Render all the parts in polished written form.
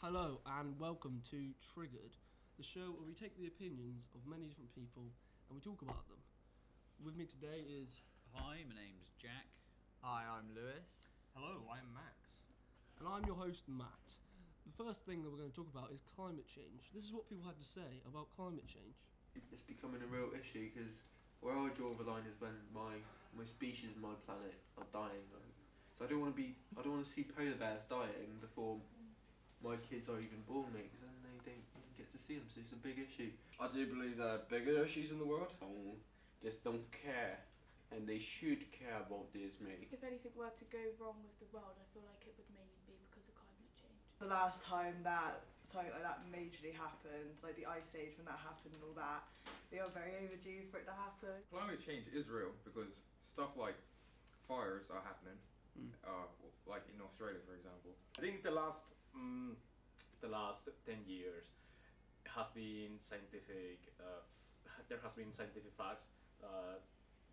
Hello and welcome to Triggered, the show where we take the opinions of many different people and we talk about them. With me today is... Hi, my name's Jack. Hi, I'm Lewis. Hello, I'm Max. And I'm your host, Matt. The first thing that we're going to talk about is climate change. This is what people had to say about climate change. It's becoming a real issue because where I draw the line is when my species and my planet are dying. So I don't want to see polar bears dying before my kids are even born, mate, because then they don't even get to see them, so it's a big issue. I do believe there are bigger issues in the world. Just don't care, and they should care about this, mate. If anything were to go wrong with the world, I feel like it would mainly be because of climate change. The last time that something like that majorly happened, like the Ice Age when that happened and all that, they are very overdue for it to happen. Climate change is real because stuff like fires are happening, like in Australia, for example. I think the last 10 years has been scientific. There has been scientific facts.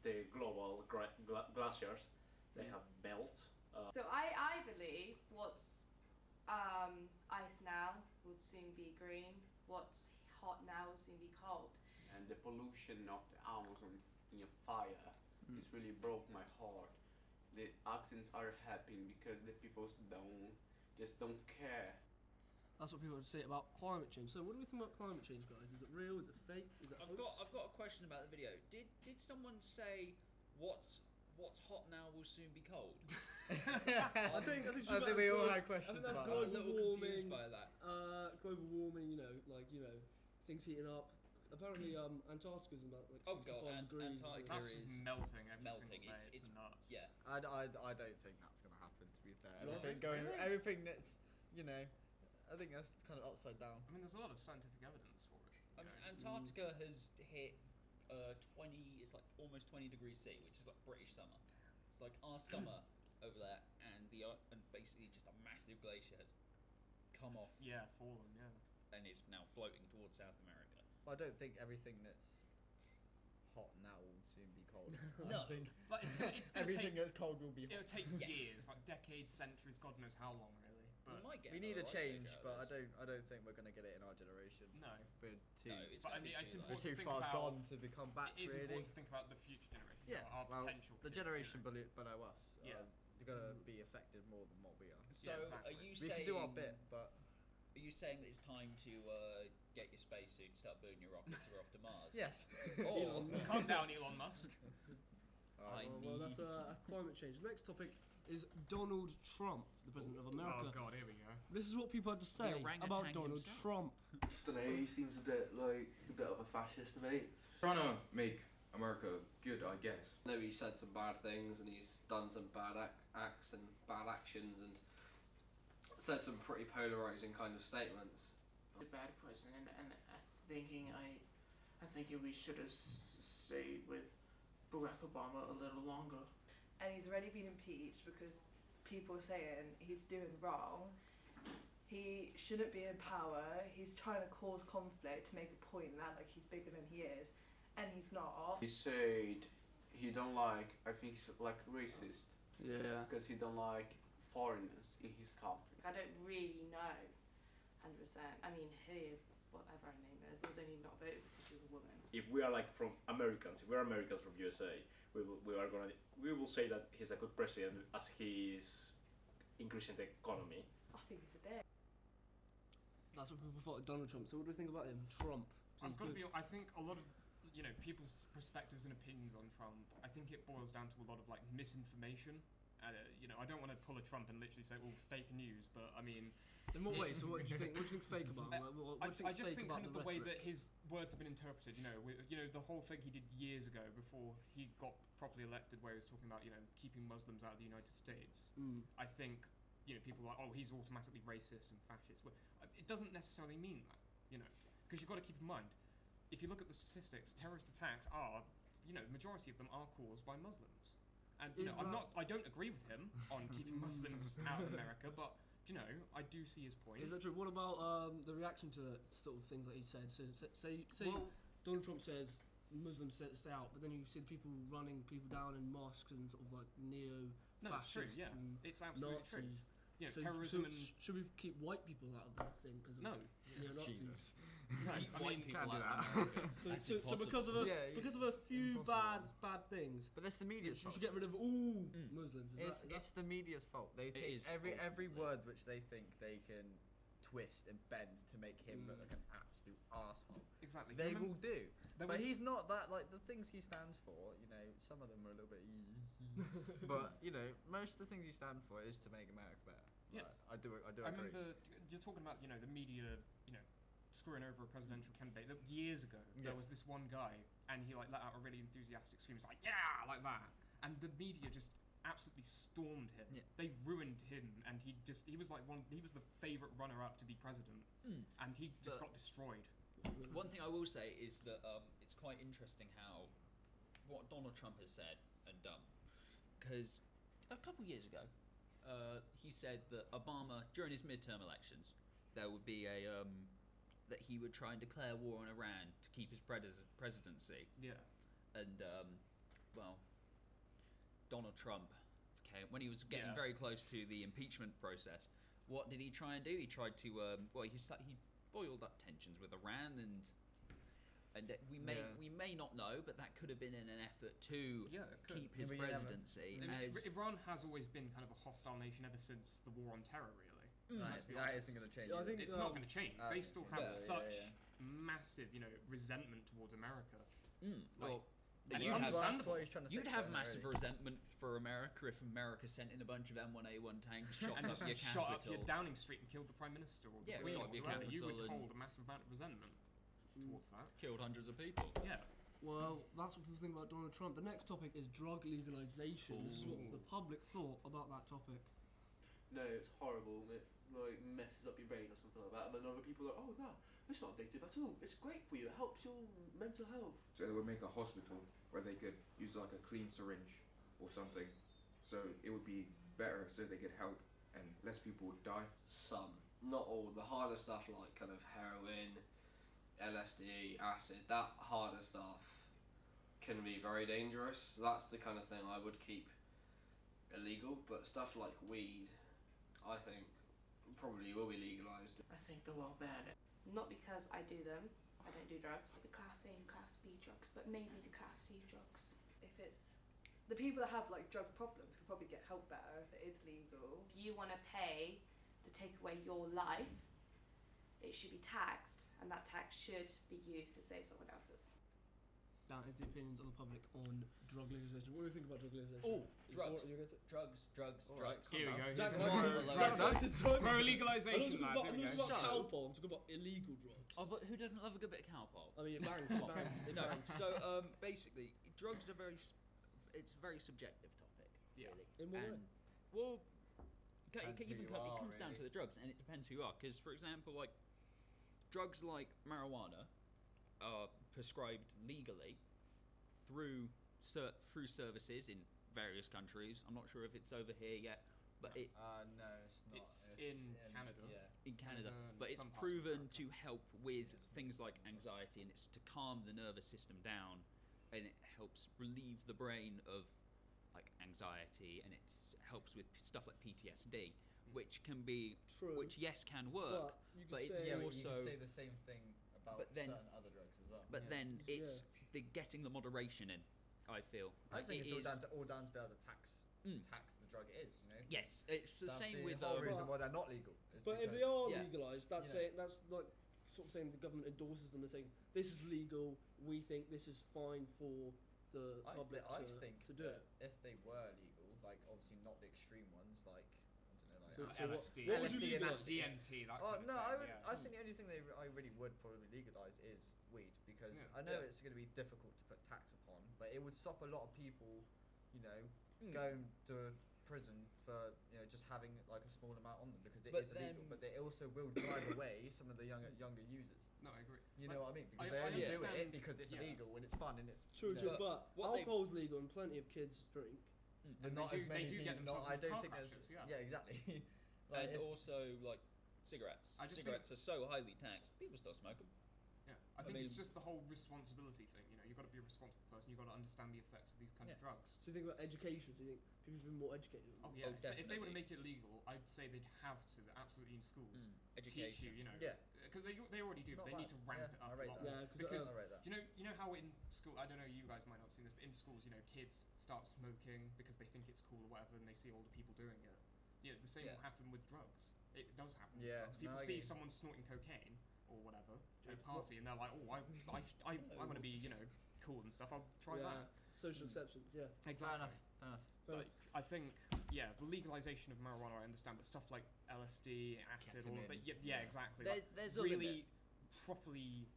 The global glaciers, they have melted. So I believe what's ice now would soon be green. What's hot now will soon be cold. And the pollution of the Amazon in a fire, it's really broke my heart. The accidents are happening because the people just don't care. That's what people would say about climate change. So what do we think about climate change, guys? Is it real? Is it fake? Is it I've got a question about the video. Did someone say what's hot now will soon be cold? I think we all had questions I think that's about global that. I'm a little warming. confused by that. Global warming, things heating up. Apparently, Antarctica's about 65 degrees. Antarctica That's is just melting every melting. single day. It's nuts. Yeah. I don't think that's going to happen, to be fair. No? Everything that's, I think that's kind of upside down. I mean, there's a lot of scientific evidence for it. I mean, Antarctica has hit 20. It's like almost 20 degrees C, which is like British summer. It's like our summer over there, and basically just a massive glacier has come off. Yeah, fallen. Yeah. And is now floating towards South America. I don't think everything that's hot now will soon be cold. No. I think But it's gonna everything take, that's cold will be hot. it'll take Yes. years, like decades, centuries, God knows how long, really. We But might get We need a another ice age change, out of but this. I don't think we're going to get it in our generation. no. We're too, No, it's But I gonna mean, be it's too we're late. important too to think far about, gone to become back, It is really. important to think about the future generation. Yeah, Our well, potential the kids, generation you know. below us, Yeah. they're going to be affected more than what we are. So Yeah, exactly. are you We saying can do our bit, but Are you saying that it's time to get your spacesuit and start building your rockets or off to Mars? yes. Or Calm down, Elon Musk. I Well, that's climate change. The next topic is Donald Trump, the President of America. Oh God, here we go. This is what people had to say orangutan about Donald himself. Trump. I don't know, he seems a bit of a fascist, mate. Trying to make America good, I guess. I know he's said some bad things and he's done some bad acts and bad actions and said some pretty polarising kind of statements. A bad person, and I think we should have stayed with Barack Obama a little longer. And he's already been impeached because people are saying he's doing wrong. He shouldn't be in power. He's trying to cause conflict to make a point that like he's bigger than he is, and he's not. He said he don't like, I think he's like racist, Yeah. because he don't like foreigners in his country. I don't really know 100%. I mean, whatever her name is, was only not voted because she was a woman. If we are like from Americans, if we're Americans from USA, we will say that he's a good president as he's increasing the economy. I think he's a dick. That's what people thought of Donald Trump. So what do we think about him? Trump. I've got to be. I think a lot of people's perspectives and opinions on Trump. I think it boils down to a lot of like misinformation. I don't want to pull a Trump and literally say, fake news, but I mean... In what way? So what do you think? What do you think's fake about him? What do you think's I just fake think about kind of the way rhetoric? that his words have been interpreted, the whole thing he did years ago before he got properly elected, where he was talking about, keeping Muslims out of the United States. I think, people are like, oh, he's automatically racist and fascist. Well, it doesn't necessarily mean that, because you've got to keep in mind, if you look at the statistics, terrorist attacks are, the majority of them are caused by Muslims. And I don't agree with him on keeping Muslims out of America, but I do see his point. Is that true? What about the reaction to sort of things that he said? So say Donald Trump says Muslims stay out, but then you see the people running people down in mosques and sort of like neo-fascists No, it's true. Yeah, and it's absolutely Nazis. true. you know, So terrorism and should we keep white people out of the thing because of no. neo-Nazis? No, Keep I white mean, people can't do out that. of America. So That's because of impossible. because of a few Impossible. bad things, But that's the media's you fault. should get rid of all Mm. Muslims. It's the media's fault. They take is every ultimately. word which they think they can twist and bend to make him look like an absolute arsehole. exactly. They Do you will remember- do. there But was- he's not that, like, the things he stands for, you know, some of them are a little bit but, you know, most of the things he stands for is to make America better. Yeah. Like, I do I agree. remember you're talking about, you know, the media, you know, screwing over a presidential candidate. Years ago, Yeah. there was this one guy, and he like let out a really enthusiastic scream. He's like, "Yeah!" like that, and the media just absolutely stormed him. Yeah. They ruined him, and he was like he was the favorite runner-up to be president, and he just But- got destroyed. One thing I will say is that it's quite interesting how what Donald Trump has said and done. Because a couple years ago, he said that Obama, during his midterm elections, there would be that he would try and declare war on Iran to keep his presidency. Yeah. And well, Donald Trump, when he was getting Yeah. very close to the impeachment process, what did he try and do? He tried to he boiled up tensions with Iran, and we may not know, but that could have been in an effort to Yeah, it could. keep his Yeah, but you never- presidency. I mean, as Iran has always been kind of a hostile nation ever since the war on terror, really. Let's be That honest. isn't going to change. Yeah, I either. think It's not going to change. that's They not still gonna have change. such Yeah. massive, you know, resentment towards America. well, and you'd it's have, understandable. what he's trying to you'd fix have right now, massive really. resentment for America if America sent in a bunch of M1A1 tanks, shot And up just your shot up capital. your Downing Street and killed the Prime Minister or the Yeah, Queen shot or up your whoever. You would capital and- hold a massive amount of resentment towards that. Killed hundreds of people. Yeah. Well, that's what people think about Donald Trump. The next topic is drug legalization. This is what Ooh. the public thought about that topic. No, it's horrible. It like messes up your brain or something like that. And then other people are like, oh no, it's not addictive at all. It's great for you. It helps your mental health. So they would make a hospital where they could use like a clean syringe or something. So it would be better so they could help and less people would die. Some, not all. The harder stuff like kind of heroin, LSD, acid, that harder stuff can be very dangerous. That's the kind of thing I would keep illegal. But stuff like weed, I think, probably will be legalised. I think they'll all ban it. Not because I do them. I don't do drugs. The class A and class B drugs, but mainly the class C drugs. If it's the people that have like drug problems could probably get help better if it is legal. If you want to pay to take away your life, it should be taxed, and that tax should be used to save someone else's. That is the opinions of the public on drug legalization. What do you think about drug legalization? Oh, You drugs. for it, you gonna say? Drugs. Alright, drugs. Here we go. Jack's Here's like more- to- Jack's Jack's like to talk- Pro I'm not legalization, talking lads. about, Here I'm we not go. talking about So- cowpole, I'm talking about illegal drugs. Oh, but who doesn't love a good bit of cowpole? I mean, it bangs, it bangs, it No, bangs. so basically, drugs are it's a very subjective topic. Yeah. Really. In what way? And, well, Depends who you are, it comes down to really. the drugs, and it depends who you are. Because, for example, like drugs like marijuana are prescribed legally through services in various countries. I'm not sure if it's over here yet, but No. it No, it's not. It's in Canada. Yeah. in Canada, and but it's some parts of proven America. to help with things like anxiety, and it's to calm the nervous system down, and it helps relieve the brain of like anxiety, and it helps with stuff like PTSD, which can be, True. which yes can work, But you could but it's say- Yeah, more but you so. can say the same thing about But then- certain other drugs as well. But Yeah. then it's Yeah. the getting the moderation in. I feel. I Like, think it it's is- all down to be able to tax Mm. the drug it is. You know. Yes, it's the That's same the with whole But- reason why they're not legal. Is But if they because- are Yeah. legalised, that's You know. saying that's like sort of saying the government endorses them and saying this is legal. We think this is fine for the public I to, think to do that it. if they were legal, like obviously not the extreme ones, like I don't know, So- like so what- LSD. what would you LSD and legalise? acid. DMT. That Oh kind of no, thing, I would. yeah. I think the only thing I really would probably legalise is weed because Yeah. I know Yeah. it's going to be difficult to put tax upon, but it would stop a lot of people, you know, Mm. going to prison for just having like a small amount on them because it But is illegal. then- But they also will drive away some of the younger users. No, I agree. You Like, know what I mean? Because I- they I only do it understand- because it's yeah. illegal and it's fun and it's True, you true. know, But what they- alcohol's legal and plenty of kids drink. Mm. but And not they as do- many they do get people. themselves I into don't car think crashes, there's. yeah. Exactly. Like, And if- also like cigarettes. I just Cigarettes are so highly taxed. People still smoke them. I think mean- it's just the whole responsibility thing. You know, you've got to be a responsible person. You've got to understand the effects of these kind of drugs. So you think about education? So you think people should be more educated? Oh yeah. Oh, If they were to definitely. make it legal, I'd say they'd have to absolutely in schools teach Education. you. You know, Yeah. because they already do. But Not they need bad. to ramp Yeah, it I up rate a lot that. more. Yeah, Because I rate that. you know how in school, I don't know, you guys might not have seen this, but in schools, you know, kids start smoking because they think it's cool or whatever, and they see older people doing it. Yeah, the same Yeah. will happen with drugs. It does happen Yeah, with drugs. People no, I see get you. someone snorting cocaine or whatever at a Dude, party, and they're like, oh, I want to be, you know, cool and stuff. I'll try yeah, that. social exceptions. Yeah. Exactly. Fair enough. Like, I think, yeah, the legalization of marijuana, I understand, but stuff like LSD, acid, all of Ketamine. that, yeah, exactly. There's, like, there's a really limit. properly,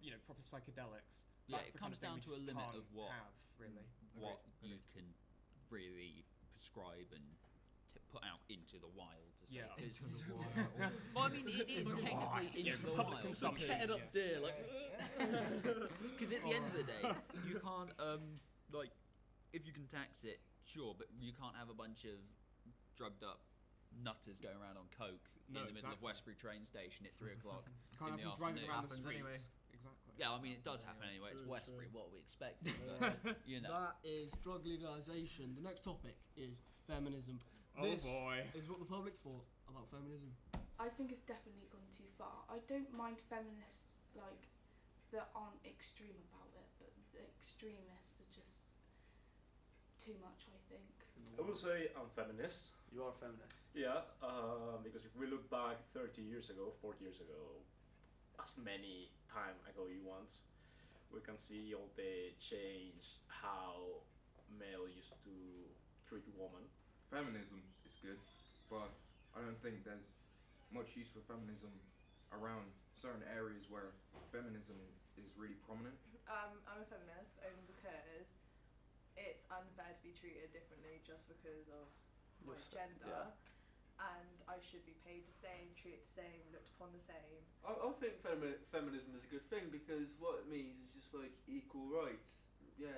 you know, proper psychedelics. Yeah, That's it the kind comes of thing down we to a just limit can't of what have, really. what Agreed. you can really prescribe and put out into the wild. To say. Yeah. 'Cause- Well, I mean, it is technically Yeah, into for the public wild. consumption. Ketted up Yeah. deer, like. Because at the end of the day, you can't like if you can tax it, sure, but you can't have a bunch of drugged up nutters going around on coke No, in the middle of exactly. Westbury train station at 3 o'clock. You can't in have the them driving afternoon. around the Happens streets. anyway. Exactly. Yeah, I mean it does happen anyway. It's True, Westbury. true. What we expect. Yeah. You know. That is drug legalization. The next topic is feminism. Oh This boy. is what the public thought about feminism. I think it's definitely gone too far. I don't mind feminists like that aren't extreme about it, but the extremists are just too much. I think. I will say I'm feminist. You are a feminist. Yeah, because if we look back 30 years ago, 40 years ago, as many time ago you want, we can see all the change how male used to treat woman. Feminism is good, but I don't think there's much use for feminism around certain areas where feminism is really prominent. I'm a feminist only because it's unfair to be treated differently just because of my Your gender, yeah. and I should be paid the same, treated the same, looked upon the same. I think feminism is a good thing because what it means is just like equal rights. Yeah,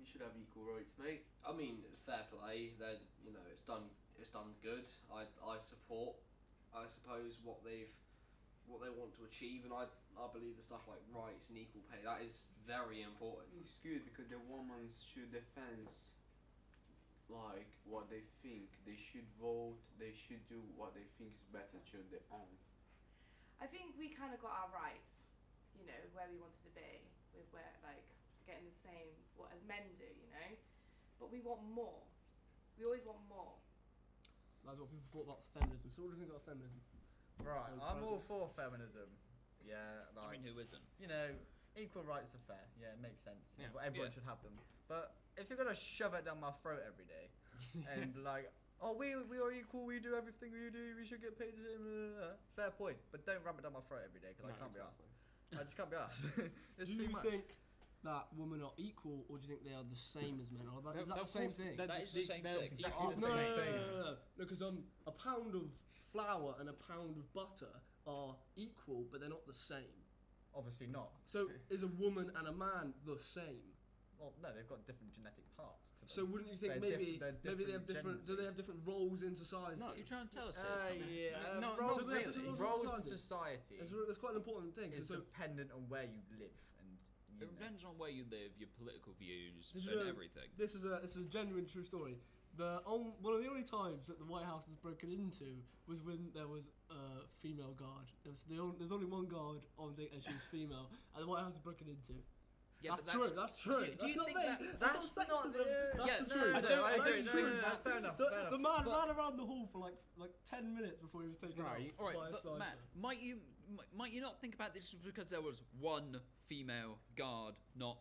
you should have equal rights, mate. I mean, fair play. Then you know it's done good. I support, I suppose, what they want to achieve, and I believe the stuff like rights and equal pay, that is very important. It's good because the women should defend like what they think. They should vote. They should do what they think is better to their own. I think we kind of got our rights, you know, where we wanted to be, with where like getting the same what as men do, you know, but we want more. We always want more. That's what people thought about feminism. So what do you think about feminism? Right, Well, I'm all private. for feminism. Yeah, I like mean, who isn't? you know, equal rights are fair. Yeah, it makes sense. Yeah. Everyone Yeah. should have them. But if you're gonna shove it down my throat every day and like, oh, we are equal, we do everything we do, we should get paid the same. Fair point, but don't rub it down my throat every day because I can't be asked. I just can't be asked. It's Do too you much. think that women are equal, or do you think they are the same as men? Or is that the same thing? That is the same they're thing. Exactly Oh, the no, same no, thing. no, because a pound of flour and a pound of butter are equal, but they're not the same. Obviously not. So is a woman and a man the same? Well, no, they've got different genetic parts. To them. So wouldn't you think They're maybe they're maybe they have different? Do gender. they have different roles in society? No, you're trying to tell us here something. Yeah, No, roles, not really. roles in Society. society That's quite an important thing. is So dependent on where you live and you It know. depends on where you live, your political views, Did you and know- everything. this is a genuine true story. One of the only times that the White House was broken into was when there was a female guard. There's only one guard on the, and she was female, and the White House was broken into. Yeah, that's but true. That's true. do that's you not think me. that- That's not not sexism. the- That's Yeah, the no, truth. I don't- I That's don't the know. truth. That's fair enough. The, fair the enough. man But- ran around the hall for like 10 minutes before he was taken Right. out. All right, by a but sniper. Matt, might you not think about this because there was one female guard, not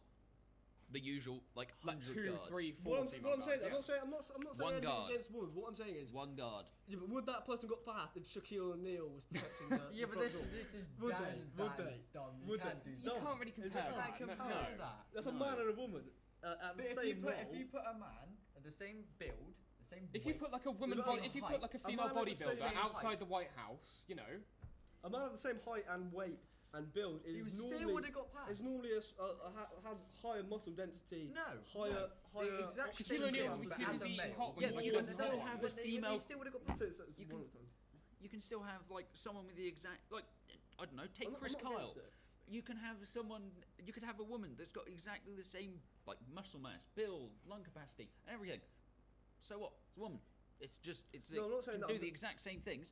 the usual like Like 100 2, guards? 3, 4 What I'm female saying, guards, yeah. I'm not saying One anything guard. against women. What I'm saying is, One guard. yeah, but would that person got past if Shaquille O'Neal was protecting the Yeah, the but front door? this is Would that they? is Would that they? is dumb. You Would can't they? do You that. can't really Is it compare that that. compare No. that? That's a No. man and a woman at But the if same you put role. if you put a man of the same build, the same If you weight, put like a woman but body, on if you put like a height, a female man of the bodybuilder same outside height. the White House, you know, A man of the same height and weight and build is you still normally would have got past. is normally has higher muscle density. No, higher no. higher. The exact oxygen Shaquille O'Neal levels, was but too as busy a eating male. hot wings Yeah, when but he you was can the still one. have a But female. you still would have got past. It's You one can- at a time. You can still have like someone with the exact like I don't know. Take I'm Chris not Kyle. against it. you can have a woman that's got exactly the same like muscle mass, build, lung capacity, and everything. So what? It's a woman. It's No, I'm not saying can that. do the exact same things.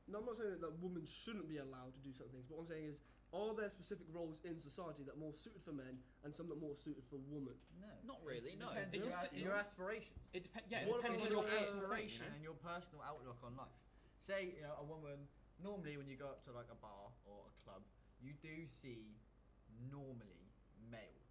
No, I'm not saying that women shouldn't be allowed to do certain things. But what I'm saying is, are there specific roles in society that are more suited for men and some that are more suited for women? No. Not really. It No. depends It on just your aspirations. It depends. Yeah, it What depends about on your your personal aspiration thing, you know? and your personal outlook on life. Say, a woman. Normally, when you go up to like a bar or a club, you do see normally male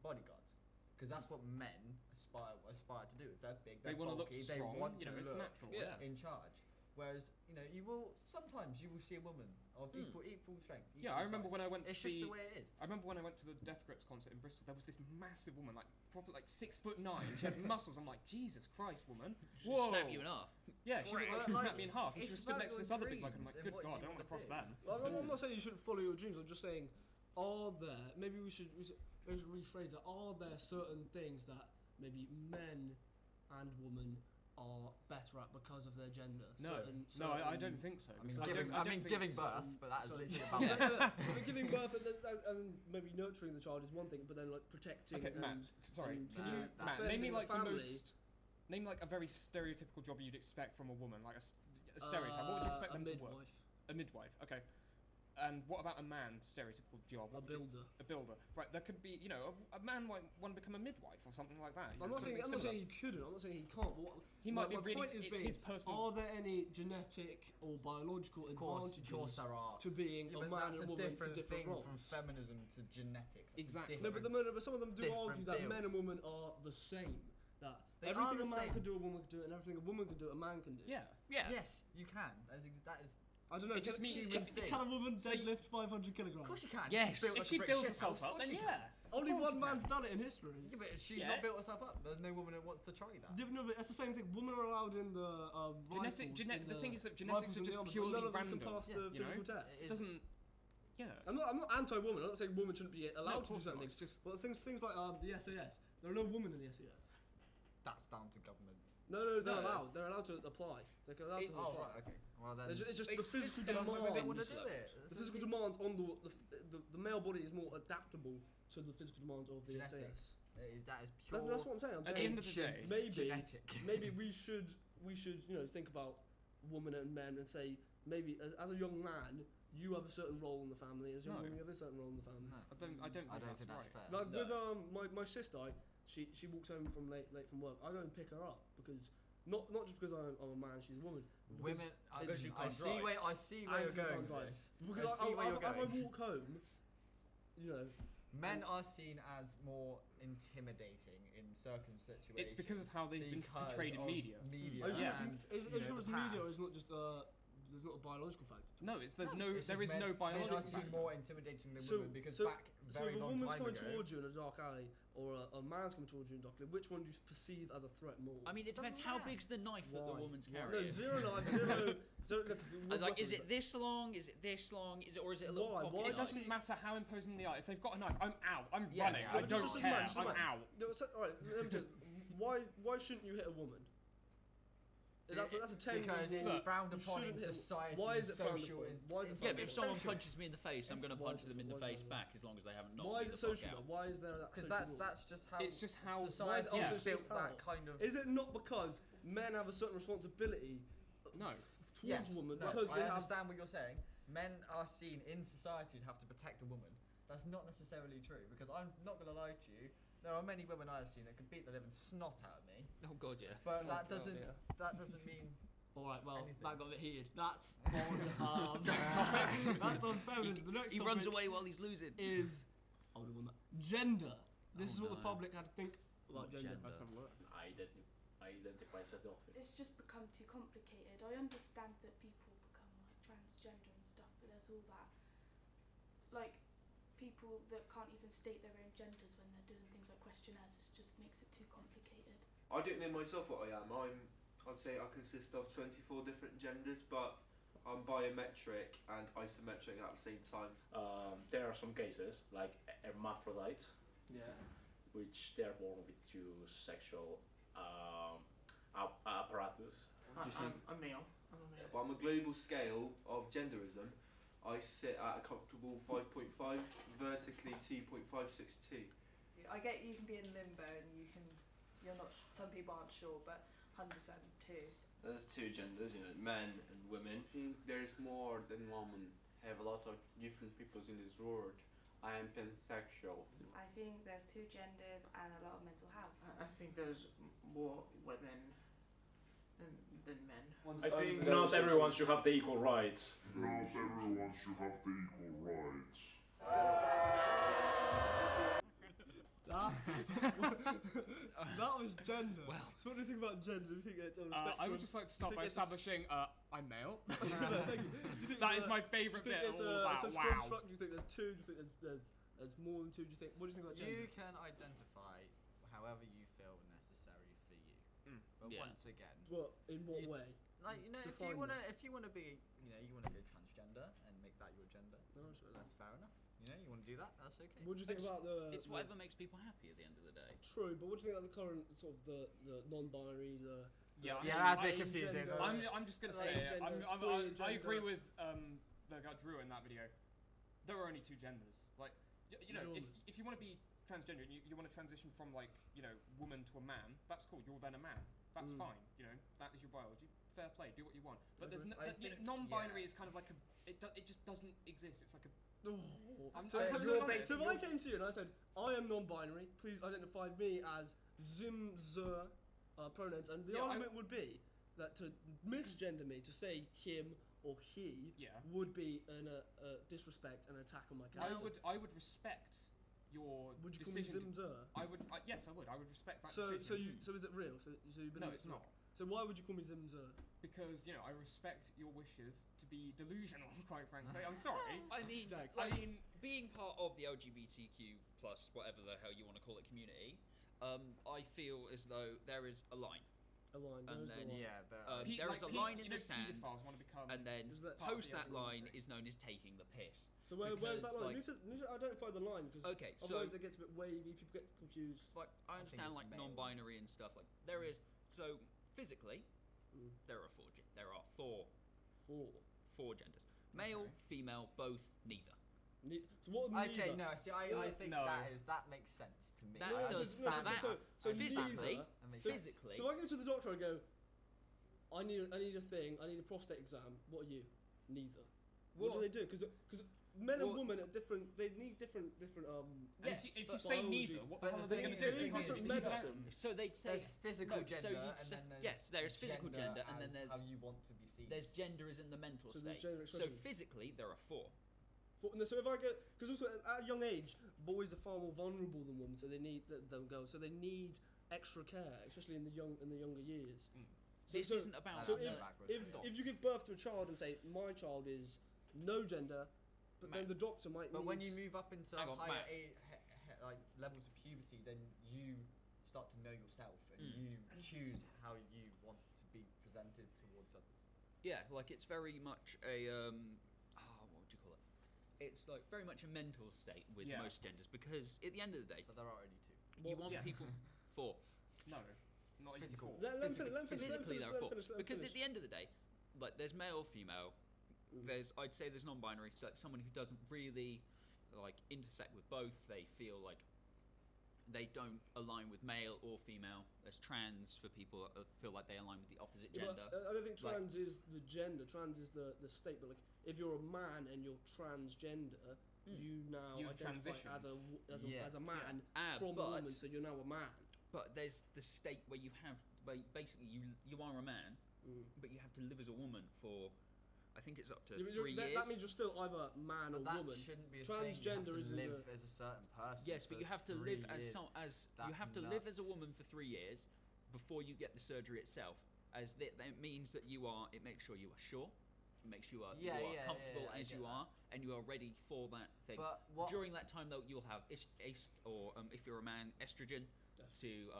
bodyguards, because that's what men aspire to do. If they're big, They they're want to look bulky, strong. they want you know, to it's look natural. Yeah. in charge. Whereas, you will sometimes see a woman of equal strength. Yeah, I remember when I went to It's see. just the way it is. I remember when I went to the Death Grips concert in Bristol. There was this massive woman, like probably like 6'9". She had muscles. I'm like, Jesus Christ, woman! She'll Whoa! snap you in half. Yeah, she Well, would like, snap me in half, and she it's was stood about next to this your other big bloke. I'm dreams like, and good what God, I you don't want to wanna cross do. them. Well, I'm not saying you shouldn't follow your dreams. I'm just saying, are there? Maybe we should rephrase it. Are there certain things that maybe men and women are better at because of their gender? No, I don't think so. I mean, because I don't think giving so. birth, but that is Sorry. literally Yeah, about but giving birth and maybe nurturing the child is one thing, but then like protecting. Okay, Matt. Sorry, and can you, Matt, defending name me the like the family. most. Name like a very stereotypical job you'd expect from a woman, like a stereotype. What would you expect a them to work? midwife. A midwife. Okay. And what about a man's stereotypical job? A builder. A builder. Right. There could be, a man might want to become a midwife or something like that. I'm not saying he couldn't. I'm not saying he can't. But He might be my really. point is It's his personal. Are there any genetic or biological advantages Of course there are. to being Yeah, a but man that's and a a woman for different different thing roles? from feminism to genetics. That's a Exactly. No, but different- some of them do argue that different men and field. women are the same. That They are everything the a man same. can do, a woman can do, and everything a woman can do, a man can do. Yeah. Yeah. Yes, you can. That is. I don't know. It just means can a woman Say- deadlift 500 kilograms? Of course you can. Yes. She's built If like she a brick builds shit herself house, up, of course then she yeah. can. Only Of course one you man's can. done it in history. Yeah, but she's Yeah. not built herself up. There's no woman who wants to try that. Yeah, no, but it's the same thing. Women are allowed in the The thing is that genetics are just None purely of them random. can pass Yeah, the you know? physical test. It is- Doesn't. Yeah. I'm not anti-woman. I'm not saying women shouldn't be allowed to do of course certain not, things. it's just- But things like the SAS, there are no women in the SAS. That's down to government. No, they're No, allowed. it's- They're allowed to apply. They're allowed to Oh, apply. right, okay. Well then. It's just the It's physical just government demands. they want to do it. The physical demands on the male body is more adaptable to the physical demands of the Genetics. SAS. That is pure. That's what I'm saying. I'm At the saying end of the day, maybe genetic. maybe we should think about women and men and say maybe as a young man you have a certain role in the family, as a young No. woman you have a certain role in the family. No. I don't think that's right. fair. Like No. with my sister, she walks home from late from work. I go and pick her up because not just because I'm a man, she's a woman. because Women. it's- you I can't see drive. where I see where and you're she can't going. with drive. this. Because I see where you're as I going. walk home, Men are seen as more intimidating in certain situations. It's because of how they've been because portrayed in of media. Media. are you Yeah. sure and, it's, you know, sure the it's media past. is not just there's not a biological factor. No, It's there just is no men biological are seen factor. more intimidating than So- women because so- back So very if a long woman's time coming ago. towards you in a dark alley or a man's coming towards you in a dark alley, which one do you perceive as a threat more? I mean, it depends how big's the knife that the Why? woman's Why? carrying. No, zero knife, zero. No, 'cause Like, is weapons. it this long? Is it this long? Or is it a little Why? pocket Why It knife? doesn't matter how imposing they are. If they've got a knife, I'm out. I'm Yeah, running. yeah, I but don't just as care. much, just as I'm much. out. No, so, all right, let me tell you, why shouldn't you hit a woman? That's a 10 Because it's rule. frowned You upon in shouldn't hit- society. Why is it frowned social upon? in- Why is it it's Yeah, frowned but if upon? someone social. punches me in the face, I'm going to Why punch is them it- in the why is face it- back as long as they haven't knocked Why me is the it fuck social? out. Why is there that Because social rule? that's just how It's just how society also has just built how. that kind of. Is it not because men have a certain responsibility No. towards Yes, women no, because I they have understand what you're saying. Men are seen in society to have to protect a woman. That's not necessarily true because I'm not going to lie to you. There are many women I've seen that could beat the living snot out of me, Oh god, yeah. but Oh, that God, doesn't yeah. that doesn't mean. Alright, well, Anything. that got a bit heated. That's on that's on feminism. The next He runs topic away while he's losing. is gender. This Oh, is what the no. public had to think about Not gender. gender. I identify as a dolphin. It's just become too complicated. I understand that people become like transgender and stuff, but there's all that, like, people that can't even state their own genders when they're doing things like questionnaires. It just makes it too complicated. I don't know myself what I am. I'd say I consist of 24 different genders, but I'm biometric and isometric at the same time. There are some cases like hermaphrodite, Yeah. which they are born with two sexual apparatus. I'm male. I'm a male. But on a global scale of genderism, I sit at a comfortable 5.5, vertically 2.562. I get you can be in limbo and you're not. Some people aren't sure, but 100% two. There's two genders, you know, men and women. I think there's more than women. Have a lot of different peoples in this world. I am pansexual. I think there's two genders and a lot of mental health. I think there's more women than men. I think not everyone should have the equal rights. Not everyone should have the equal rights. That was gender. Well. So what do you think about gender? Do you think it's on the I spectrum? would just like to start Do by you think it's a establishing I'm male. No, thank you. Do you think That it's is my favourite do you bit think of it's all a that. social Wow. construct? Do you think there's two? Do you think there's more than two? Do you think? What do you think about gender? You can identify however you feel necessary for you. But Yeah. once again, What in what way? like you know, Define if you wanna be, you know, you wanna go transgender and make that your gender, that's fair enough. You know, you wanna do that, that's okay. What do you think about the? It's whatever makes people happy at the end of the day. True, but what do you think about the current sort of the non-binary, the Yeah, that's a bit I- confusing. gender- I'm just gonna Like say gender, I agree gender. with the guy Drew in that video. There are only two genders. Like you know, No. if you want to be transgender and you want to transition from like woman to a man, that's cool. You're then a man. That's fine. You know, that is your biology. Fair play. Do what you want. But there's I think- non-binary yeah. is kind of like it just doesn't exist. It's like a Oh. I'm So, I'm so, being so, honest. so if I came to you and I said, I am non-binary, please identify me as Zim, Zer pronouns, and the Yeah, argument would be that to misgender me, to say him or he, Yeah. would be a disrespect and an attack on my I character. would respect your Would you call me decision. Zim, Zer? Yes, I would. I would respect that So decision. so is it real? So you believe No, it's not. So why would you call me Zim, Zer? Because I respect your wishes to be delusional. Quite frankly, I'm sorry. I mean, Jack, I mean, being part of the LGBTQ plus whatever the hell you want to call it community, I feel as though there is a line, A line. And Where's the then- line? Yeah, there is a line in the sand, Pedophiles want to become. and then Is that part of post the that line LGBT? is known as taking the piss. So where's that because, line? like- Need to identify the line because Okay, so otherwise it gets a bit wavy. People get confused. like I I think understand it's like male. non-binary and stuff. Like there is so physically, there are four Four. genders: male, Okay. female, both, neither. So what? Are Okay, neither? no, see, I think No. that makes sense to me. That No, I so- does- no, understand that- that. so I understand physically- that. That makes so- sense. Physically, So I go to the doctor and go, I need a thing. I need a prostate exam. What are you? Neither. What do Well- they do? Because men and Well- women are different. They need different And Yes, if you but say biology- neither, what the but hell the are they thing going is- to They do? need the thing different is- medicine. so they'd say There's physical no, gender, so you'd and say- then there's yes, there is physical gender, and then as there's how you want to be seen. there's gender is in the mental So there's state. gender So expression. physically, there are four. So if I get, because also at a young age, boys are far more vulnerable than women, so they need than girls. So they need extra care, especially in the younger years. This so- isn't about So I'd go if, backwards. if if you give birth to a child and say my child is no gender, but then Matt. the doctor might. But need, when you move up into Hang on, higher Matt. like levels of puberty, then you start to know yourself and Mm. you choose how you want to be presented towards others. Yeah, like it's very much a what would you call it? It's like very much a mental state with Yeah. most genders because at the end of the day, But there are only two. you want yes. people four. No, not even Physical. four. let him finish. Let him finish. Physically, there are four. Let him Because finish. at the end of the day, like there's male, female. I'd say there's non-binary. So like someone who doesn't really like intersect with both. They feel like they don't align with male or female. There's trans for people that feel like they align with the opposite Yeah, gender. but I don't think Like- trans is the gender. Trans is the state. But like, if you're a man and you're transgender, you now You've identify transitioned. as a man Ah, from a but- woman, so you're now a man. But there's the state where you have, basically you are a man, but you have to live as a woman for, I think it's up to 3 years. That means you're still either man But or that woman. shouldn't be a Transgender thing. You isn't have to live as a certain person. Yes, but for you have to 3 live as years. you That's have to live as a nuts. woman for 3 years before you get the surgery itself. As that means that it makes sure you are sure, it makes you Yeah, you are yeah, comfortable yeah, I as get you that. are, and you are ready for that thing. But what? During that time, though, you'll have if you're a man, estrogen to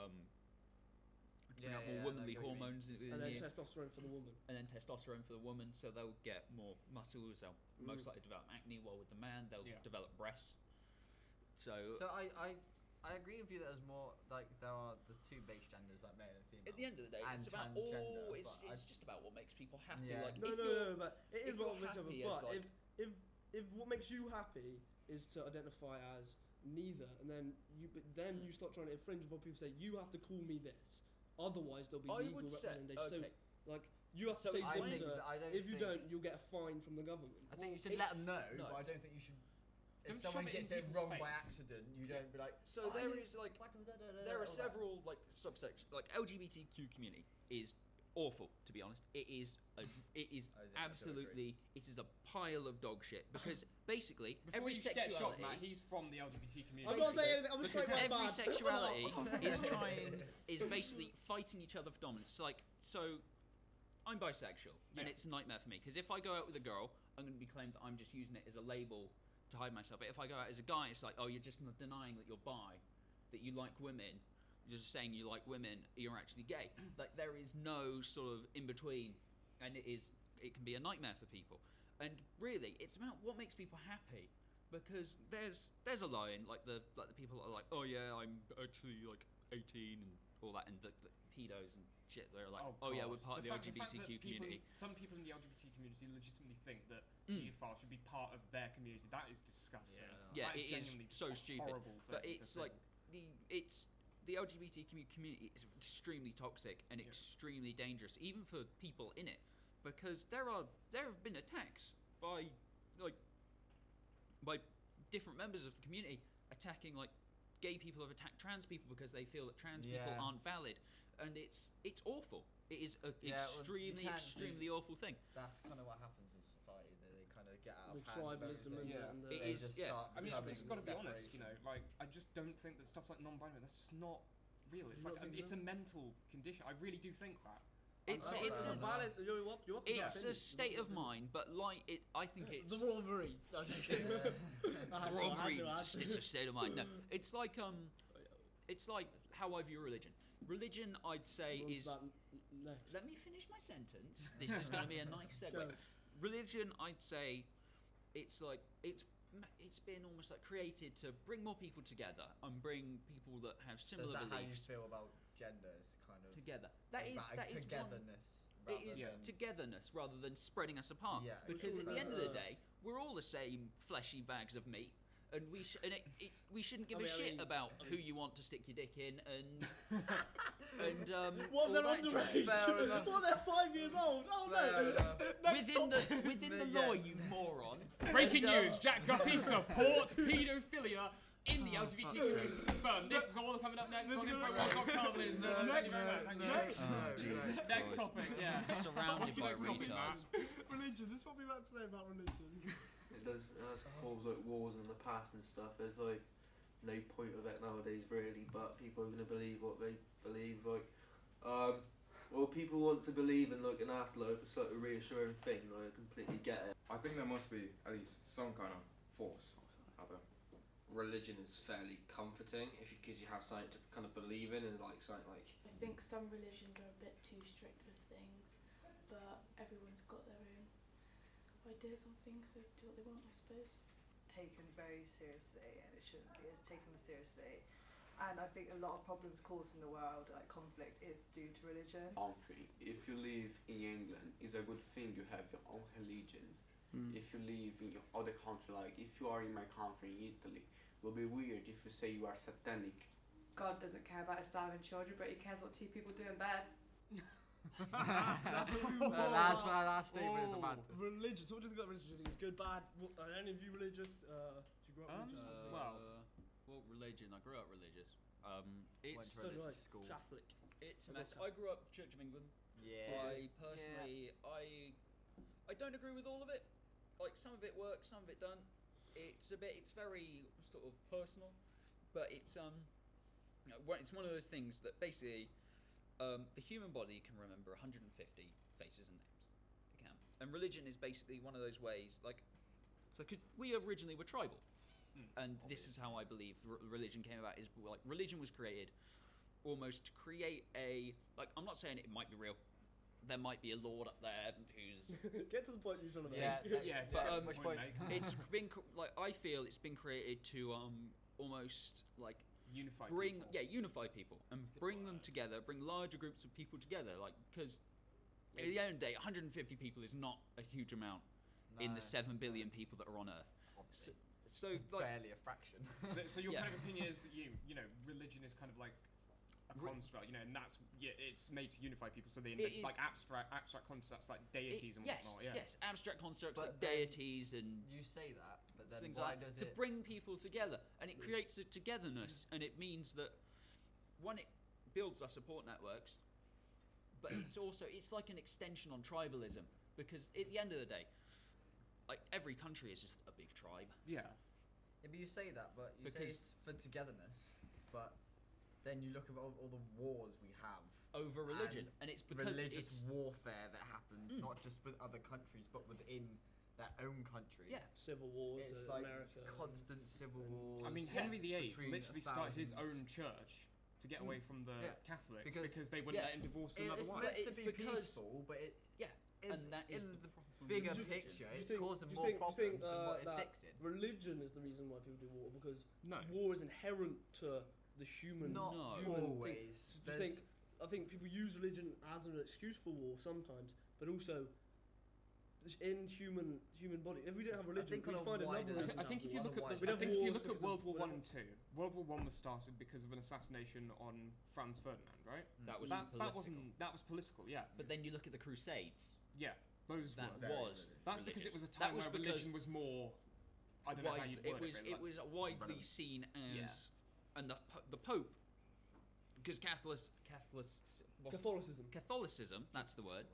bring out more I womanly get what you mean. hormones within And then you. testosterone for the woman. And then testosterone for the woman, so they'll get more muscles. They'll most likely develop acne. While with the man, they'll develop breasts. So So I agree with you that there's more like there are the two base genders like male and female. at the end of the day, and it's about transgender, it's but just about what makes people happy. Yeah. Like No, if no, you're no, but it is if what you're makes happy it. as, But like- if if what makes you happy is to identify as neither, and then you start trying to infringe on what people say. You have to call me this, otherwise there'll be I legal would say- representation. okay. So, like, you have to So say I think Zimzer. I don't If you think- don't, you'll get a fine from the government. I think you should it- let them know, no. but I don't think you should. If Don't someone shove it in gets it people's wrong by face. accident, you don't be like. So "Oh, there you- is like da-da-da-da-da," there are all that. several like subsections. Like LGBTQ community is awful, to be honest. It is I think I do agree. absolutely it is a pile of dog shit because basically Before every you get shocked, sexuality Matt, he's from the LGBT community. I'm not saying anything. I'm just because saying my every bad. sexuality is basically fighting each other for dominance. So I'm bisexual, and Yeah. it's a nightmare for me because if I go out with a girl, I'm going to be claimed that I'm just using it as a label to hide myself. But if I go out as a guy, it's like, oh, you're just not denying that you're bi, that you like women. You're just saying you like women. You're actually gay. Like there is no sort of in between, and it can be a nightmare for people. And really, it's about what makes people happy. Because there's a line like the people that are like, oh yeah, I'm actually like 18 and all that, and the pedos and shit. They're like, oh yeah, God. we're part of the fact that LGBTQ community. Some people in the LGBT community legitimately think that Mm. paedophiles should be part of their community. That is disgusting. Yeah, That it is genuinely so a stupid. horrible thing But to it's think. like the LGBTQ community is extremely toxic and extremely dangerous, even for people in it, because there have been attacks by different members of the community attacking like gay people have attacked trans people because they feel that trans people Yeah. aren't valid, and it's awful. It is an Yeah, well, you extremely can't extremely do- awful thing. That's kind of what happens with society. They kind of get out The of hand. with tribalism and everything. and It They is, just yeah. start I mean, I've becoming just got to be honest, you separation. know, like, I just don't think that stuff like non-binary, that's just not real. It's You like, not think it's so? a mental condition. I really do think that. It's Oh, it's fair a enough. valid. You're welcome to it's that a opinion. state of mind, but like it, I think it's The Wolverines. No, I'm joking. I had to, Rob I had Reed's to, I had to. it's a state of mind. No, it's like how I view religion. Religion, I'd say, What's is. that next? Let me finish my sentence. This is going to be a nice segue. Go. Religion, I'd say, it's like it's been almost like created to bring more people together and bring people that have So similar is that how you beliefs feel about gender? It's kind of together. That is about that is one. togetherness. It rather is than- togetherness rather than spreading us apart. Yeah. Because sure at the there's end of the a- day, we're all the same fleshy bags of meat, and we shouldn't give I a mean- shit about who you want to stick your dick in, and What all if they're that underage? Fair enough. What if they're 5 years old? Oh Fair no! enough. Next within the Yeah. law, you moron. Breaking And, news: Jack Guppy supports paedophilia in the LGBT community. Confirmed. This is all coming up next on info.com. Thank you very much. Thank you. Next. Next topic. Yeah. Surrounded What's the by next topic, retards. Matt? Religion. This is what we're about to say about religion. It does cause like wars in the past and stuff. There's like no point of it nowadays really, but people are gonna believe what they believe. Like, well, people want to believe in like an afterlife. It's like a reassuring thing. Like, I completely get it. I think there must be at least some kind of force out there. Religion is fairly comforting because you have something to kind of believe in and like something like. I think some religions are a bit too strict with things, but everyone's got their own ideas on things, so do what they want, I suppose. Taken very seriously, and it shouldn't be as taken seriously. And I think a lot of problems caused in the world, like conflict, is due to religion. Country. If you live in England, it's a good thing you have your own religion. If you live in your other country, like if you are in my country, in Italy, it will be weird if you say you are satanic. God doesn't care about his starving children, but he cares what two people do in bed. That's what we want. Last statement is a bad thing. Religious. What do you think about religion? Do you think it's good, bad? What, are any of you religious? Do you grow up religious? Well, religion. I grew up religious. It's Went to So do I. religious school. Catholic. it's a I mess. got I grew up Church of England. Yeah. I personally, I don't agree with all of it. Like some of it works, some of it don't. It's very sort of personal, but it's it's one of those things that basically, the human body can remember 150 faces and names. It can, and religion is basically one of those ways. Like, so because we originally were tribal, and this is how I believe religion came about. Is like religion was created almost to create a like. I'm not saying it might be real. There might be a lord up there who's Get to the point you're trying to make. Yeah. but Which point, mate? it's been like I feel it's been created to almost like Unify people. unify people and bring them together, bring larger groups of people together. Like because at the end of the day, 150 people is not a huge amount. in the No, 7 billion people that are on Earth. Obviously. So It's like, barely a fraction. So your Yeah. kind of opinion is that you know, religion is kind of like a construct, you know, and that's it's made to unify people. So they invent is- like abstract concepts like deities and yes, whatnot. Yeah. yes, abstract constructs But like then deities and You say that, but then things why like does to it? bring people together, and it creates a togetherness, and it means that one, it builds our support networks, but it's like an extension on tribalism, because at the end of the day, like every country is just a big tribe. Yeah. Yeah, but you say that, but you say Because- it's for togetherness, but then you look at all the wars we have Over religion, and it's because religious it's warfare that happens Mm. not just with other countries but within their own country. yeah. Civil wars, It's in like America. constant civil wars. I mean, Yeah. Henry VIII between literally started his thousands. own church to get away from the Yeah. Catholics Because- because they wouldn't yeah. let him divorce It's another meant wife. But to it's be because- peaceful, but Yeah, in, and that is in the the problem. bigger Do you- picture, do you it's think- causing do you more think- do you problems think, than what it's that fixing. religion is the reason why people do war? Because No. war is inherent to the human. Not No. human thing. always. Do you There's- think? I think people use religion as an excuse for war sometimes, but also in human body. If we didn't have religion, think we'd on a find wider another level, reason. I think if you look at Otherwise- the, I think if you wars look at because World of War One whatever. and Two, World War One was started because of an assassination on Franz Ferdinand, right? That was That political. wasn't that was political, yeah, But then you look at the Crusades. yeah. Those That were. Very was. religious. That's because it was a That time was where because religion was more. I don't know how you'd word it was really, like- widely relevant. seen as, Yeah. and the Pope, because Catholicism, that's the word,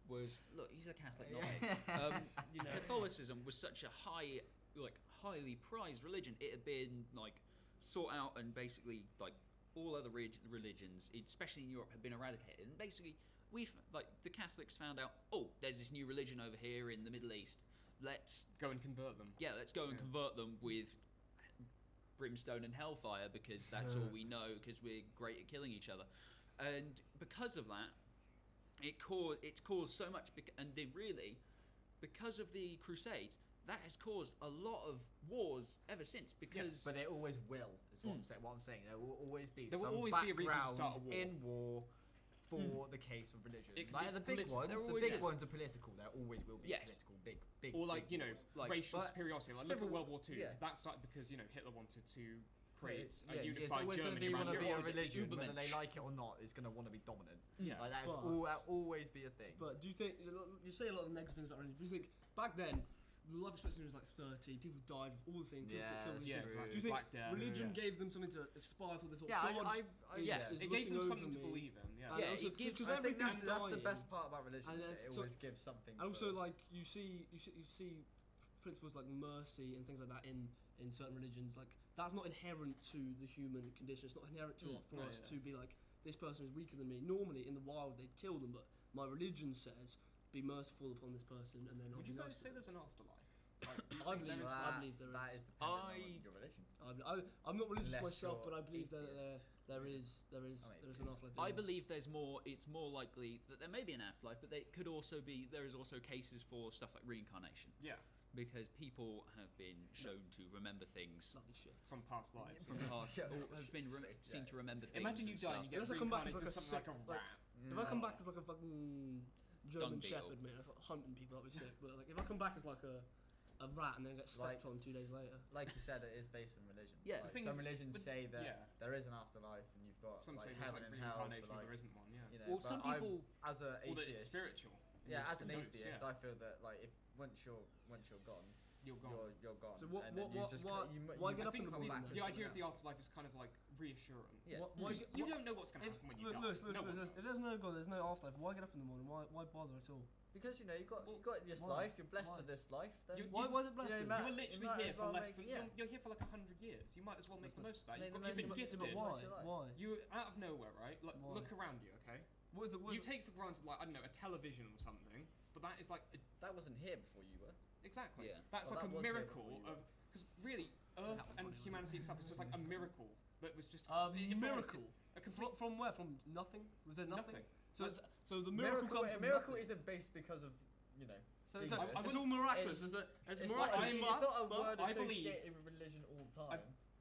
was look, he's a Catholic, not me. You know. Catholicism was such a highly prized religion. It had been like sought out, and basically like all other religions, especially in Europe, had been eradicated. And basically, the Catholics found out, oh, there's this new religion over here in the Middle East. Let's go and convert them. Yeah, let's go and Yeah. convert them with brimstone and hellfire, because that's all we know, because we're great at killing each other. And because of that, it's caused so much, and because of the Crusades, that has caused a lot of wars ever since. Because But it always will, is what Mm. I'm saying. What I'm saying, there will always be There will some always be a reason to background start a war. in war for the case of religion. It could Like be the big political. ones, There the always big is. ones are political. There always will be Yes. political, big. Or like big you know, wars. like- racial but superiority. Like look at civil- World War Two. yeah. That started because Hitler wanted to create It's a unified it's always Germany going to be around want to be a Europe. religion, whether they Übermensch. like it or not. Is going to want to be dominant. Yeah. Like But- that'll always be a thing. But do you think you say a lot of negative things about religion? Do you think back then the life expectancy was like 30? People died of all the things. People Yeah, got killed, yeah, things. Black- Do you think Black Death, religion yeah. gave them something to aspire for? They thought, Yeah, God I is- yeah, is It gave looking them over something to me. believe in. Yeah. And Yeah, also, it gives- because I think everything's that's the dying. best part about religion. And is it's it so- always gives something. And also, for- like you see principles like mercy and things like that in certain religions. Like that's not inherent to the human condition. It's not inherent to for No, us yeah. to be like this person is weaker than me. Normally, in the wild, they'd kill them, but my religion says be merciful upon this person, and then I'll Would be you guys nice say to them. there's an afterlife? Like, do you I think believe there is- I believe there that is. is dependent I- on your religion. I'm not religious Unless myself, you're but I believe that atheist. there is I'm an atheist. afterlife. I believe it's more likely that there may be an afterlife, but there is also cases for stuff like reincarnation, Yeah, because people have been shown to remember things Bloody shit. from past lives. from past, Yeah. or have been seen to remember things. Imagine you and die and stuff. you get Unless I come back as reincarnated like as a something like a sick- like- rat. If I come back as like a fucking German Dung beetle. Shepherd, man, that's like hunting people, that'd be sick. But like if I come back as like a rat and then get stepped Like- on 2 days later. Like you said, it is based on religion. Yeah. Like, The thing some is- religions but- say that yeah. there is an afterlife and you've got Some like say there's heaven like and hell. reincarnation, For, like, there isn't one. Yeah. you know, Well, but some I'm- people- as an Or that it's atheist, spiritual. yeah, as an Who knows, atheist, yeah. I feel that like if once you're gone, You're gone. you're gone. So what- and then what- you what- just what- you, why you get I up think in the come morning back then? as the idea someone of the else. afterlife is kind of like reassurance. Yeah. Why Because get- you why- don't know what's going to happen when you die. Lewis, No one if knows. there's no God, there's no afterlife, why get up in the morning? Why bother at all? Because you know you've got Well, this why? life. You're blessed Why? with this life. Then You- Why is it blessed? you know, then? Matt- You're you literally might here as for well less make- than yeah. you're here for like 100 years. You might as well make the most of that. Make the You've most been of it. gifted. But why? What's your life? Why? You out of nowhere, right? Look, Why? look around you, okay? What is the You take for granted like I don't know a television or something, but that is like That wasn't here before you were. exactly. Yeah. That's Well, like that a was here miracle before you of were. because really Earth happened and before you humanity itself is just like a miracle that was just A if we're honest, miracle. a complete From where? From nothing? Was there nothing? nothing. So so the miracle comes a from miracle nothing. isn't based because of So Jesus. it's all miraculous. It's It's miraculous. not a but- word I believe- associated with religion all the time.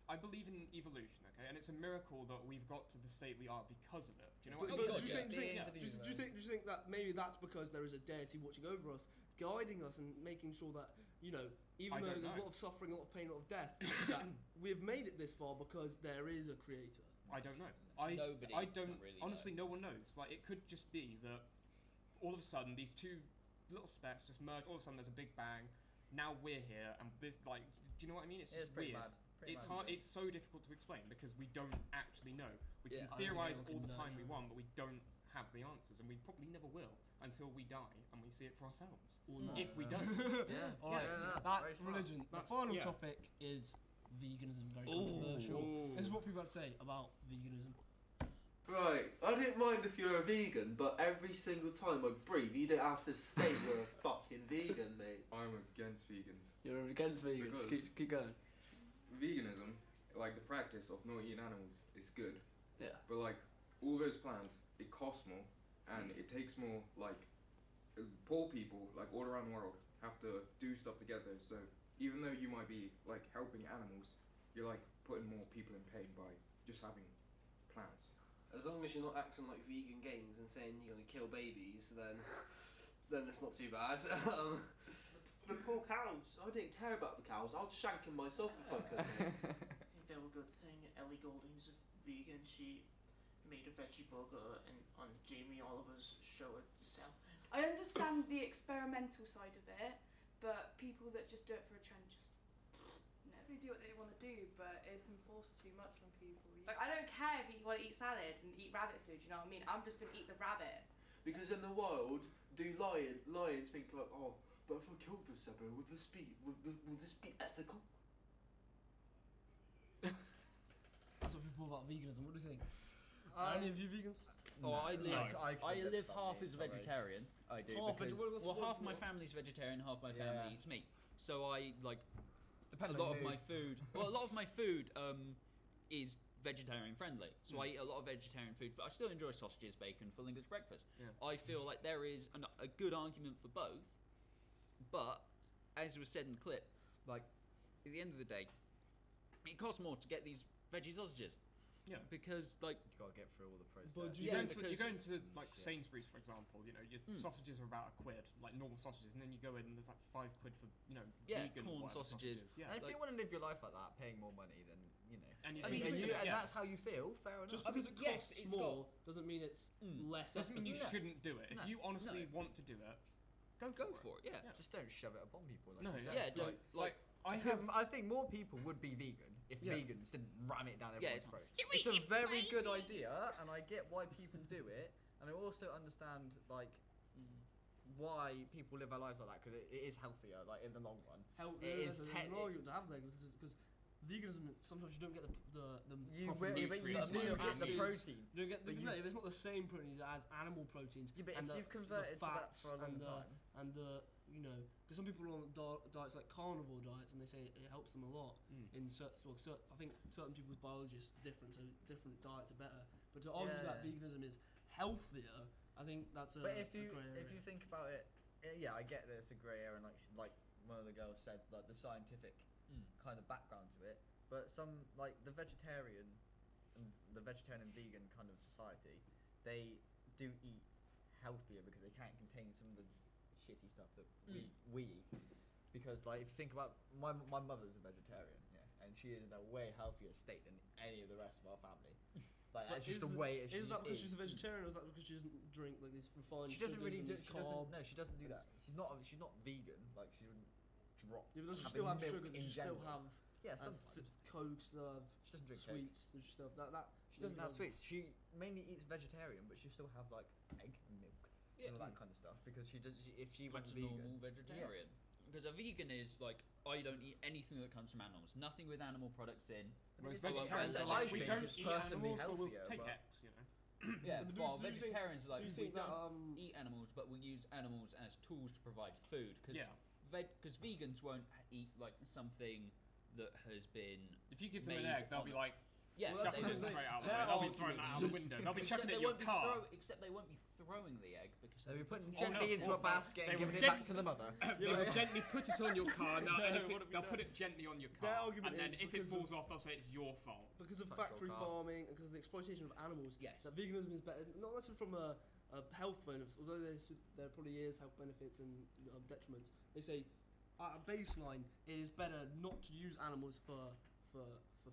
I believe in evolution, okay, and it's a miracle that we've got to the state we are because of it. Do you know But what I do mean? you God, think? yeah. Do you think that maybe that's because there is a deity watching over us, guiding us and making sure that, you know, even I though don't there's a know. lot of suffering, a lot of pain, a lot of death, that we've made it this far because there is a creator. I don't know. Nobody I don't. can really Honestly, no one knows. Like, it could just be that all of a sudden these two little specks just merge. All of a sudden there's a big bang. Now we're here, and this, like, do you know what I mean? It's just pretty weird. mad. Pretty It's mad, hard. yeah. It's so difficult to explain because we don't actually know. We Yeah. can I don't think theorize anyone all can the know, time we yeah. want, but we don't have the answers, and we probably never will until we die and we see it for ourselves. Or not. If we don't. Yeah. All right, Yeah, that's very smart. religion. The That's- final yeah. topic is veganism. Very Ooh. controversial. Ooh. This is what people have to say about veganism. Right, I didn't mind if you're a vegan, but every single time I breathe, you don't have to state you're a fucking vegan, mate. I'm against vegans. You're against vegans. Because- Keep going. Veganism, like the practice of not eating animals, is good. Yeah. But like all those plants, it costs more, and it takes more. Like poor people, like all around the world, have to do stuff together. So even though you might be like helping animals, you're like putting more people in pain by just having plants. As long as you're not acting like Vegan Gains and saying you're gonna kill babies, then it's not too bad. The poor cows. I didn't care about the cows. I'd shank them myself if I could. I think that was a good thing. Ellie Goulding's a vegan. She made a veggie burger and on Jamie Oliver's show at Southend. I understand the experimental side of it, but people that just do it for a trend just no. They do what they want to do, but it's enforced too much on people. Like, I don't care if you want to eat salad and eat rabbit food, you know what I mean? I'm just going to eat the rabbit. Because in the wild, do lions think like, oh, but if I killed the zebra, would this be ethical? That's what people about veganism. What do you think? Are Um, any of you vegans? Oh, I live. I I couldn't live get half that, as a sorry. vegetarian. I do. Half because, veg- what's- well, what's half my the- family's vegetarian, half my Yeah. family eats meat. So I like Depending a lot on of your my mood. food. Well, a lot of my food is vegetarian friendly. So I eat a lot of vegetarian food, but I still enjoy sausages, bacon for English breakfast. Yeah. I feel like there is a good argument for both, but as was said in the clip, like at the end of the day, it costs more to get these veggie sausages. Yeah. Because like You gotta get through all the process. But do You Yeah, go because- into like shit. Sainsbury's, for example. You know, your Mm. sausages are about £1, like normal sausages, and then you go in and there's like £5 for Yeah, vegan corn whatever sausages. Yeah, And if like- you want to live your life like that, paying more money, then you know. And you I think mean, it's you- gonna- and yeah. that's how you feel. Fair enough. Just I because mean, it yes, costs it's more doesn't mean it's less doesn't mean you ethical. shouldn't do it. If No. you honestly No. want to do it, go for it. Yeah. Yeah. Just don't shove it upon people. Like No, you yeah. said. Yeah, Like, don't like. I have. I think more people would be vegan if Yeah. vegans didn't ram it down Yeah, everyone's it's throat. "You It's eat a your very good babies." idea, and I get why people do it, and I also understand like why people live their lives like that because it is healthier, like in the long run. It is there's an argument to have there because veganism sometimes you don't get the You proper but you do nutrients, get the acids. protein. You don't get the, But no, it's not the same proteins as animal proteins. Yeah, but and if the, you've converted to that fats for a long and time. and you know, because some people are on diets like carnivore diets, and they say it helps them a lot. In certain, I think certain people's biology is different, so different diets are better. But to argue that Yeah. veganism is healthier, I think that's a, But if you a grey if area. you think about it, yeah, I get that it's a grey area, and like one of the girls said, like the scientific kind of background to it. But some like the vegetarian and vegan kind of society, they do eat healthier because they can't contain some of the shitty stuff that we eat. Because like if you think about my mother's a vegetarian, yeah, and she is in a way healthier state than any of the rest of our family. Like But it's just the is way it- she is that because is. she's a vegetarian, or is that because she doesn't drink like these refined She doesn't sugars really and do. these She doesn't. carbs? No, she doesn't do that. She's not vegan. Like she wouldn't drop. Yeah, but does she having still have milk sugar? Does in she still general. have Yeah, have sometimes. Coke? Still have She doesn't drink sweets? Does she still have that? She doesn't have sweets. She mainly eats vegetarian, but she still have like egg and milk Yeah. and all that kind of stuff because she does. If she went That's a vegan, normal vegetarian. Because a vegan is like, I don't eat anything that comes from animals. Nothing with animal products in. Whereas Oh, well, vegetarians well, are like, I we think don't it's eat personally animals, but we'll healthier, take but- X, you know. Yeah, But well, do you think- vegetarians are like, do you we think that, don't eat animals, but we use animals as tools to provide food. Cause Yeah. Because vegans won't eat like something that has been. If you give them an made egg, they'll on be a- like, Yeah, Well, Chuck they it would. straight out the Their way. They'll be throwing that out the argument window. They'll be Except chucking they it in your won't be car. except they won't be throwing the egg because They'll be putting Oh, gently no, into a of course basket they and will giving it back to the mother. They will gently put it on your car. Now, No, anything, what have we they'll put done? it gently on your Their car, argument and then is if it because falls off, they'll say it's your fault. Because of Factual factory car. farming and because of the exploitation of animals, Yes. that veganism is better, not necessarily from a health benefits, although there probably is health benefits and detriments. They say at a baseline, it is better not to use animals for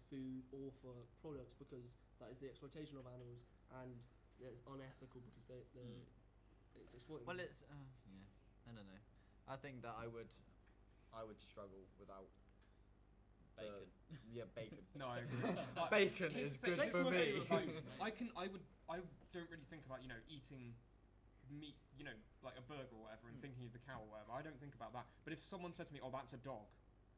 food or for products because that is the exploitation of animals and it's unethical because it's exploiting. Well, them. it's yeah. I don't know. I think that I would struggle without bacon. Yeah, bacon. No, I agree. Bacon Here's is the thing, good Steak's for my me. favourite food. I don't really think about eating meat, like a burger or whatever, and thinking of the cow or whatever. I don't think about that. But if someone said to me, "Oh, that's a dog,"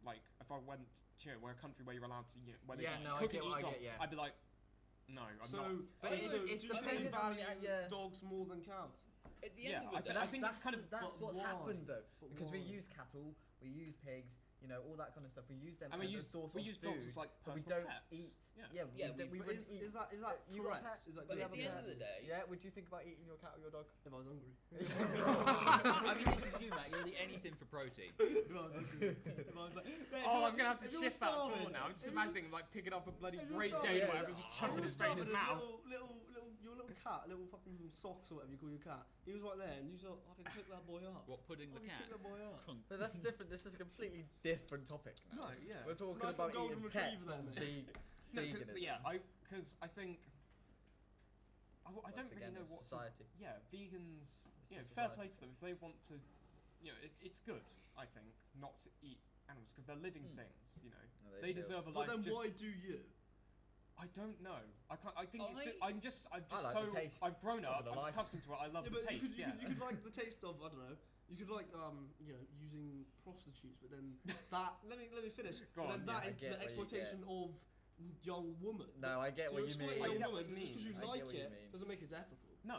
like if I went to where a country where you're allowed to, where they Yeah, no, I cook get and what eat I dogs, get, yeah. I'd be like, "No, I'm So, not." But so, it's- so it's do you dependent value on the- dogs more than cows? At the Yeah, end I of the think- day, I think that's kind of- that's but what's why? happened though, But because we why? use cattle, we use pigs, all that kind of stuff. We use them And as we a use source we of use food, dogs as like but we personal don't pets. eat. Yeah. Yeah, Yeah, we But wouldn't eat. is that You got correct? pets? Is that but you at have the a end pet? of the day, Yeah, would you think about eating your cat or your dog? If I was hungry. I mean, this is you, Matt. You'll eat anything for protein. If I was hungry. If I was like, mate, Oh, if I'm gonna have to if you were shift that starving- thought now. I'm just if you- imagining him like picking up a bloody if you were Great starving- Dane or Yeah, whatever, and just chucking If it straight in his you were mouth. starving, your little cat, little fucking socks or whatever you call your cat. He was right there, and you thought, I can pick that boy up. What, pudding the I can cat? pick that boy up. Cunt. But that's different. This is a completely different topic now. No, yeah. We're talking Nice about little golden eating retriever pets, then, not mate. No, veganism. yeah, because I think I don't Once really again, know it's what society. Yeah, vegans. It's a Fair society play to them if they want to. It's good. I think not to eat animals because they're living things. No, they do. deserve a But life. then just, why do you? I don't know. I can't. I think it's. I- I've just I like so. the taste I've grown over up. the I'm life. accustomed to it. I love Yeah, the but taste. you could like the taste of, I don't know. You could like using prostitutes, but then that let me finish. Go But on, then that yeah, I is get the what you exploitation of young woman. No, I get so what you exploiting mean. a I get young what woman you just because you mean. I like get what you it mean. doesn't make it ethical. No.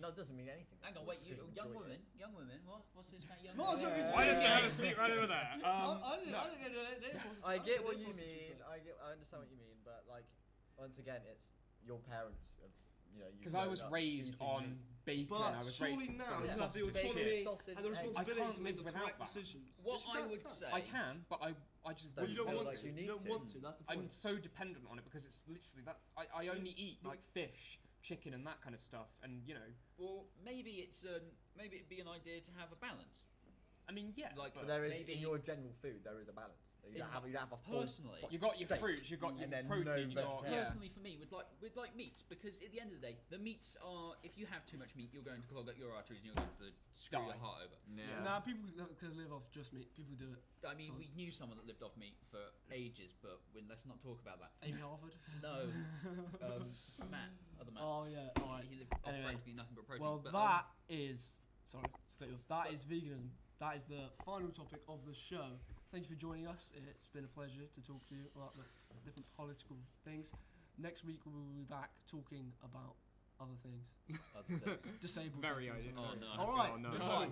No, it doesn't mean anything. Hang on, Of wait, course, because young enjoy it. women. What's this about young No, women? sorry, Why don't you have a seat right over there? I didn't get it. I get what you mean. I understand what you mean, but like, once again, it's your parents. Because I was raised on bacon. But I was surely raised now on you have the sausage and autonomy chips. Sausage, and the eggs. responsibility I can't to make live the without correct that. decisions. What Yes, you I can, would you can. say- I can, but I just Don't Well, you feel don't want like to. you You need don't to. want to. That's the I'm point. so dependent on it because it's literally I only eat like fish, chicken, and that kind of stuff, and Well, maybe it'd be an idea to have a balance. I mean, yeah. Like, But there is maybe in your general food there is a balance. You don't In have a full personally- fucking You got your steak fruits, you got your and then protein, no you got vegetarian. Personally, for me, with like meats, because at the end of the day, the meats are. If you have too much meat, you're going to clog up your arteries and you're going to screw your Die. heart over. Yeah. Now people can live off just meat. People do it. I mean, Fine. we knew someone that lived off meat for ages, but let's not talk about that. Amy Harford. No, Matt, other Matt. Oh yeah. All right. He lived off Anyway. practically nothing but protein. Well, but, that is sorry. To cut you off, that but- is veganism. That is the final topic of the show. Thank you for joining us. It's been a pleasure to talk to you about the different political things. Next week we will be back talking about other things. Other things. Disabled Very people. ideal. Oh no. All right. Oh, no. Goodbye.